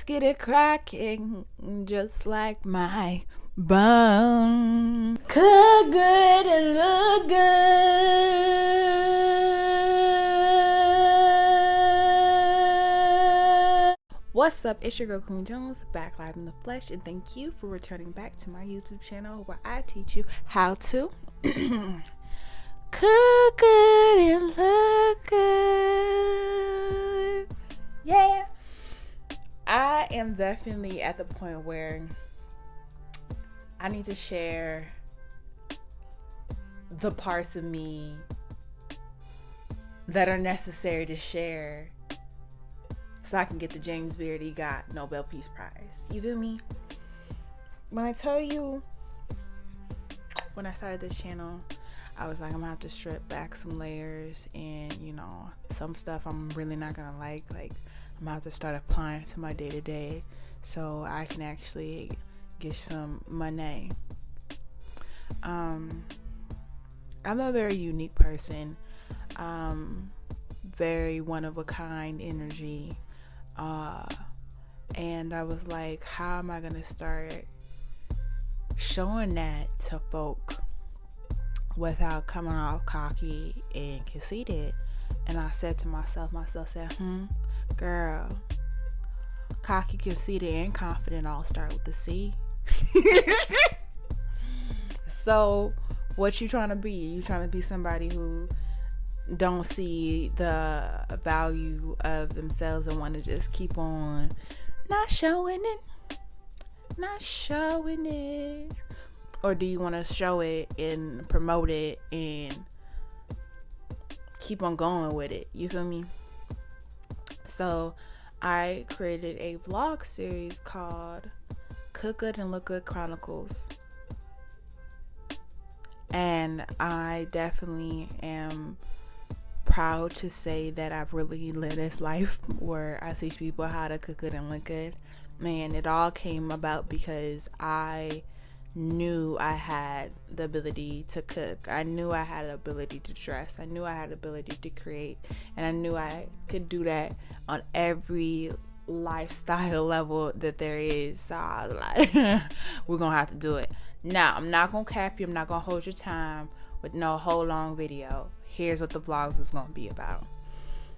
get it cracking, just like my bun. Cook good and look good. What's up? It's your girl Queen Jones, back live in the flesh, and thank you for returning back to my YouTube channel where I teach you how to cook good and look good. Yeah. I am definitely at the point where I need to share the parts of me that are necessary to share so I can get the James Beard EGOT Nobel Peace Prize. You feel me? When I tell you, when I started this channel, I was like, I'm gonna have to strip back some layers, and some stuff I'm really not gonna like I'm gonna have to start applying to my day-to-day so I can actually get some money. I'm a very unique person, very one-of-a-kind energy, and I was like, how am I gonna start showing that to folk without coming off cocky and conceited? And I said to myself said, girl, cocky, conceited, and confident all start with the C. So what you trying to be? You trying to be somebody who don't see the value of themselves and want to just keep on not showing it? Or do you want to show it and promote it and keep on going with it? You feel me? So I created a vlog series called Cook Good and Look Good Chronicles. And I definitely am proud to say that I've really lived this life where I teach people how to cook good and look good. Man, it all came about because I knew I had the ability to cook. I knew I had the ability to dress. I knew I had the ability to create. And I knew I could do that on every lifestyle level that there is. So I was like, we're going to have to do it. Now, I'm not going to cap you. I'm not going to hold your time with no whole long video. Here's what the vlogs is going to be about.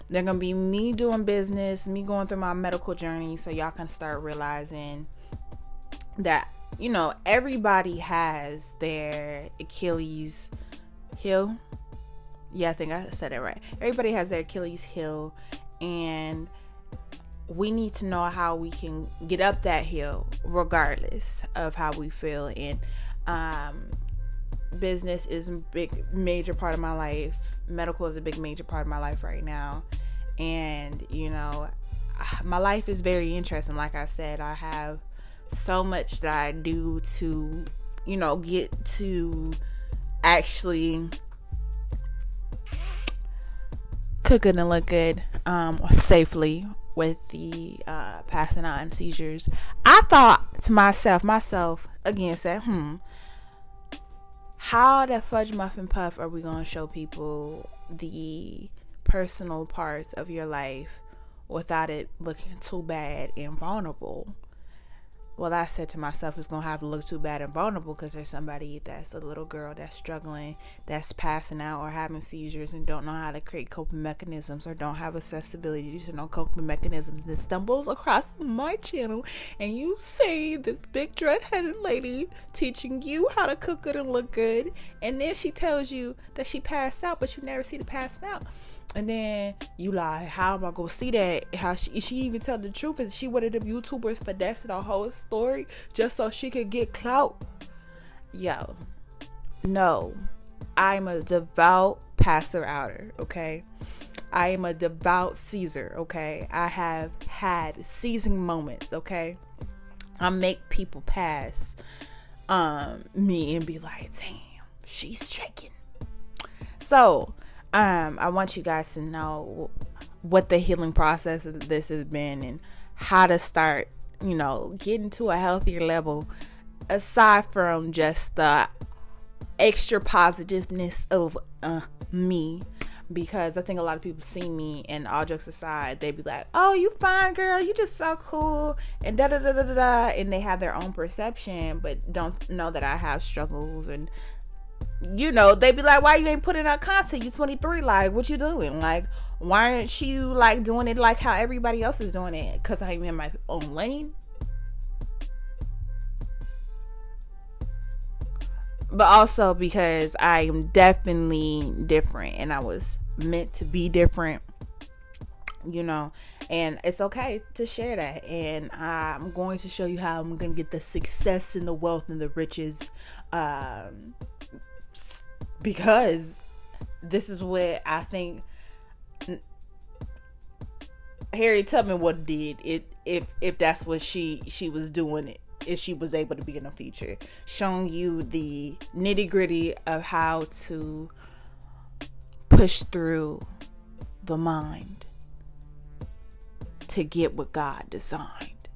They're going to be me doing business, me going through my medical journey, so y'all can start realizing that everybody has their Achilles heel. Yeah, I think I said it right. Everybody has their Achilles heel, and we need to know how we can get up that hill regardless of how we feel. And business is a big major part of my life. Medical is a big major part of my life right now. And my life is very interesting. Like I said, I have so much that I do to get to actually cook good and look good safely with the passing out and seizures. I thought to myself again, said, how the fudge muffin puff are we going to show people the personal parts of your life without it looking too bad and vulnerable? Well, I said to myself, it's going to have to look too bad and vulnerable because there's somebody that's a little girl that's struggling, that's passing out or having seizures and don't know how to create coping mechanisms or don't have accessibility to know coping mechanisms, and stumbles across my channel and you see this big dread-headed lady teaching you how to cook good and look good, and then she tells you that she passed out, but you never see the passing out. And then you lie, how am I gonna see that? How she even tell the truth? Is she one of them YouTubers finessing the whole story just so she could get clout? Yo, no. I'm a devout passer outer, okay? I am a devout Caesar, okay? I have had seizing moments, okay? I make people pass me and be like, damn, she's shaking. So I want you guys to know what the healing process of this has been and how to start, getting to a healthier level aside from just the extra positiveness of me. because I think a lot of people see me, and all jokes aside, they be like, oh, you fine, girl, you just so cool, and da da da da da, and they have their own perception, but don't know that I have struggles. And they be like, why you ain't putting out content? You 23, like, what you doing? Like, why aren't you like doing it like how everybody else is doing it? Because I'm in my own lane. But also because I am definitely different, and I was meant to be different, and it's okay to share that. And I'm going to show you how I'm going to get the success and the wealth and the riches, because this is what I think Harriet Tubman would have did if that's what she was doing, if she was able to be in a feature, showing you the nitty-gritty of how to push through the mind to get what God designed.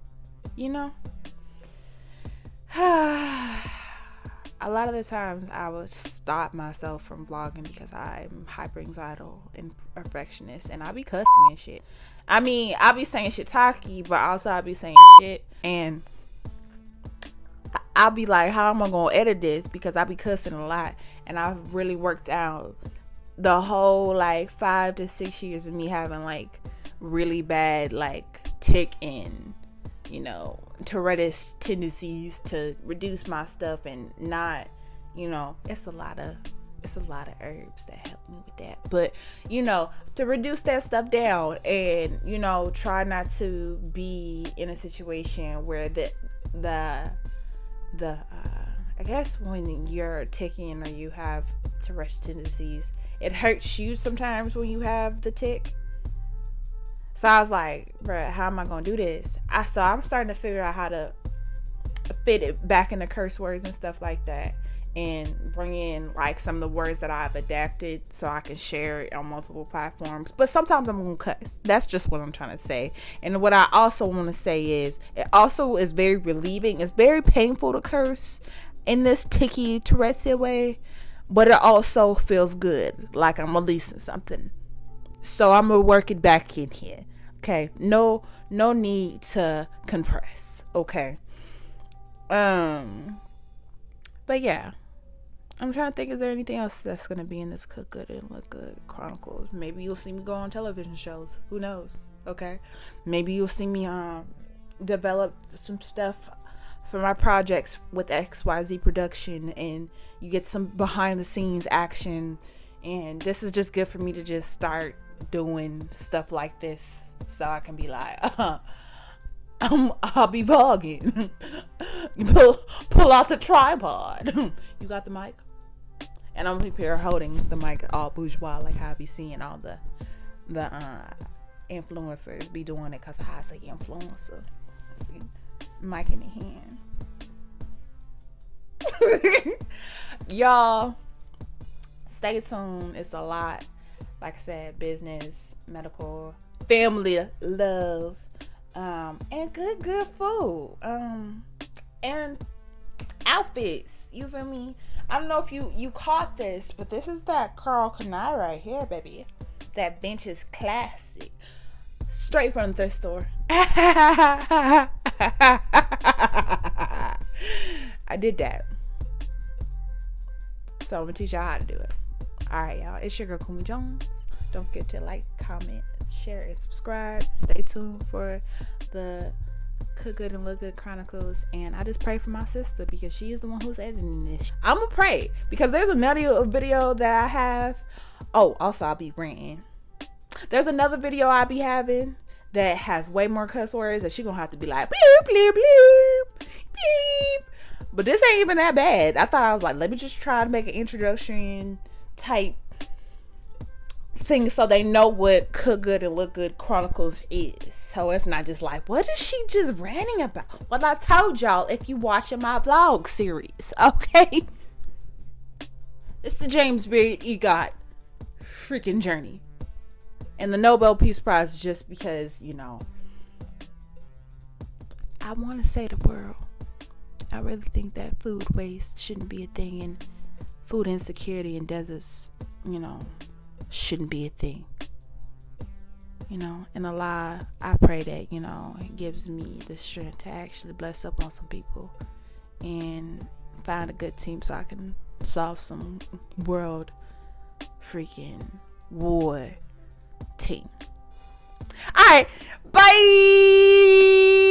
A lot of the times I would stop myself from vlogging because I'm hyper anxiety and perfectionist, and I be cussing and shit. I mean, I be saying shit talky, but also I be saying shit, and I'll be like, how am I gonna edit this? Because I be cussing a lot, and I've really worked out the whole like 5 to 6 years of me having like really bad like tick and Tourette's tendencies to reduce my stuff, and not, it's a lot of herbs that help me with that, but to reduce that stuff down, and try not to be in a situation where the I guess when you're ticking or you have Tourette's tendencies, it hurts you sometimes when you have the tick. So I was like, bruh, how am I gonna do this? So I'm starting to figure out how to fit it back into curse words and stuff like that, and bring in like some of the words that I've adapted so I can share it on multiple platforms. But sometimes I'm gonna cuss. That's just what I'm trying to say. And what I also want to say is, it also is very relieving. It's very painful to curse in this ticky Tourette's way, but it also feels good, like I'm releasing something. So I'm gonna work it back in here. Okay, no need to compress. Okay. But yeah, I'm trying to think, is there anything else that's gonna be in this Cook Good and Look Good Chronicles? Maybe you'll see me go on television shows. Who knows? Okay. Maybe you'll see me develop some stuff for my projects with XYZ production, and you get some behind the scenes action. And this is just good for me to just start doing stuff like this, so I can be like, I'll be vlogging. pull out the tripod. You got the mic? And I'm up here holding the mic all bourgeois, like how I be seeing all the influencers be doing it, because I say influencer. See, mic in the hand. Y'all, stay tuned. It's a lot. Like I said, business, medical, family, love, and good food, and outfits. You feel me? I don't know if you caught this, but this is that Carl Canai right here, baby. That vintage classic, straight from the thrift store. I did that, so I'm gonna teach y'all how to do it. Alright, y'all, it's your girl Queemie Jones. Don't forget to like, comment, share, and subscribe. Stay tuned for the Cook Good and Look Good Chronicles. And I just pray for my sister, because she is the one who's editing this. I'm gonna pray, because there's another video that I have. Oh, also I'll be ranting. There's another video I'll be having that has way more cuss words that she gonna have to be like bleep bleep bleep bleep. But this ain't even that bad. I thought, I was like, let me just try to make an introduction type thing so they know what Cook Good and Look Good Chronicles is. So it's not just like, what is she just ranting about? Well, I told y'all if you watching my vlog series, okay? It's the James Beard EGOT freaking journey. And the Nobel Peace Prize, just because, I want to say the world. I really think that food waste shouldn't be a thing, and food insecurity in deserts, shouldn't be a thing. And Allah, I pray that, it gives me the strength to actually bless up on some people and find a good team so I can solve some world freaking war team. Alright, bye.